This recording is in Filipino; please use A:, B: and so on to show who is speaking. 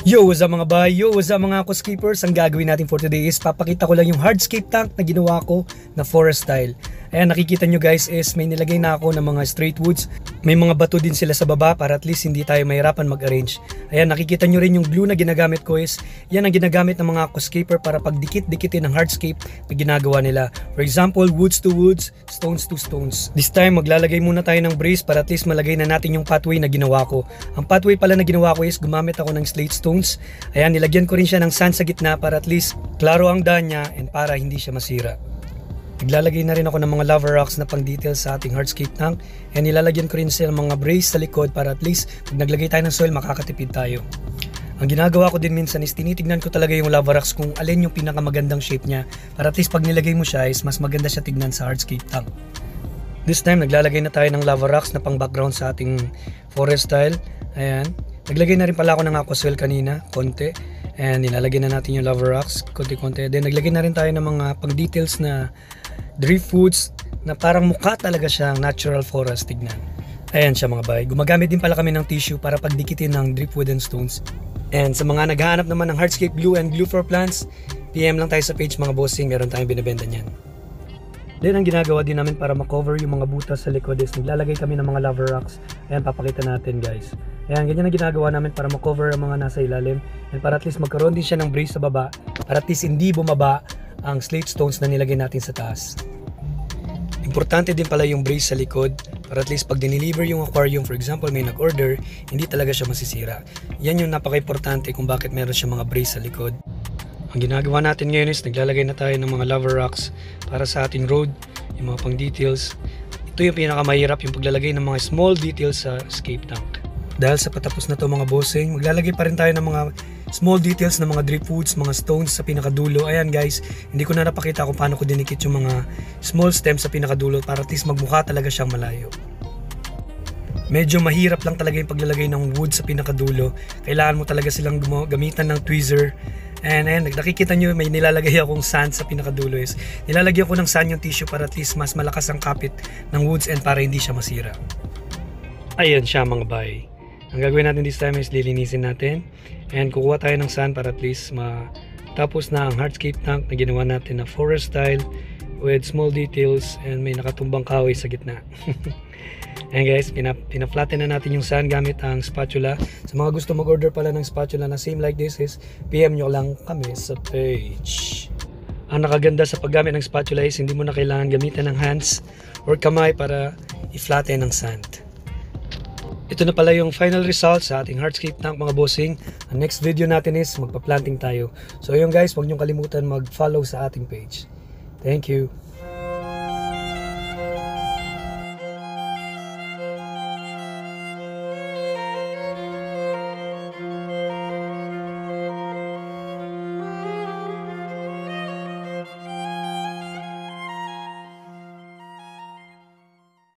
A: Yo, what's up mga bay? Yo, what's up mga aquascapers? Ang gagawin natin for today is papakita ko lang yung hardscape tank na ginawa ko na forest style. Ayan, nakikita nyo guys is may nilagay na ako ng mga straight woods. May mga bato din sila sa baba para at least hindi tayo mahirapan mag-arrange. Ayan, nakikita nyo rin yung glue na ginagamit ko is yan ang ginagamit ng mga aquascaper para pagdikit-dikitin ng hardscape na ginagawa nila. For example, woods to woods, stones to stones. This time, maglalagay muna tayo ng brace para at least malagay na natin yung pathway na ginawa ko. Ang pathway pala na ginawa ko is gumamit ako ng slate stones. Ayan, nilagyan ko rin siya ng sand sa gitna para at least klaro ang daan niya and para hindi siya masira. Naglalagay na rin ako ng mga lava rocks na pang details sa ating hardscape tank and nilalagyan ko rin sila ng mga brace sa likod para at least pag naglagay tayo ng soil makakatipid tayo. Ang ginagawa ko din minsan is tinitignan ko talaga yung lava rocks kung alin yung pinakamagandang shape niya para at least pag nilagay mo siya is mas maganda siya tignan sa hardscape tank. This time naglalagay na tayo ng lava rocks na pang background sa ating forest style. Ayan. Naglagay na rin pala ako ng aquaswell kanina, konti. And nilalagay na natin yung lava rocks, konti-konti. Then naglagay na rin tayo ng mga pang-details na driftwoods na parang mukha talaga siyang natural forest tignan. Ayan siya mga bay. Gumagamit din pala kami ng tissue para pagdikitin ng driftwood and stones. And sa mga naghahanap naman ng hardscape glue and glue for plants, PM lang tayo sa page mga bossing, meron tayong binibenta niyan. Then ang ginagawa din namin para makover yung mga butas sa likod is naglalagay kami ng mga lava rocks. Ayan, papakita natin guys. Ayan, ganyan ang ginagawa namin para makover ang mga nasa ilalim. And para at least magkaroon din siya ng brace sa baba. Para at least hindi bumaba ang slate stones na nilagay natin sa taas. Importante din pala yung brace sa likod. Para at least pag dineliver yung aquarium, for example may nag-order, hindi talaga siya masisira. Yan yung napaka-importante kung bakit meron siya mga brace sa likod. Ang ginagawa natin ngayon is naglalagay na tayo ng mga lava rocks para sa ating road, yung mga pang details. Ito yung pinakamahirap, yung paglalagay ng mga small details sa escape tank. Dahil sa patapos na to mga bossing, maglalagay pa rin tayo ng mga small details ng mga driftwoods, mga stones sa pinakadulo. Ayan guys, hindi ko na napakita kung paano ko dinikit yung mga small stems sa pinakadulo para at least magmukha talaga siyang malayo. Medyo mahirap lang talaga yung paglalagay ng wood sa pinakadulo. Kailangan mo talaga silang gamitan ng tweezer. And ayan, nakikita nyo may nilalagay akong sand sa pinakadulo is nilalagyan ko ng sand yung tissue para at least mas malakas ang kapit ng woods and para hindi siya masira. Ayan siya mga bay. Ang gagawin natin this time is lilinisin natin and kukuha tayo ng sand para at least matapos na ang hardscape tank na ginawa natin na forest style with small details and may nakatumbang kahoy sa gitna. Ayan guys, pinaflatten na natin yung sand gamit ang spatula. Sa mga gusto mag-order pala ng spatula na same like this is PM nyo lang kami sa page. Ang nakaganda sa paggamit ng spatula is hindi mo na kailangan gamitan ng hands or kamay para i-flatten ang sand. Ito na pala yung final result sa ating hardscape tank mga bossing. Ang next video natin is magpa-planting tayo. So ayun guys, huwag niyong kalimutan mag-follow sa ating page. Thank you.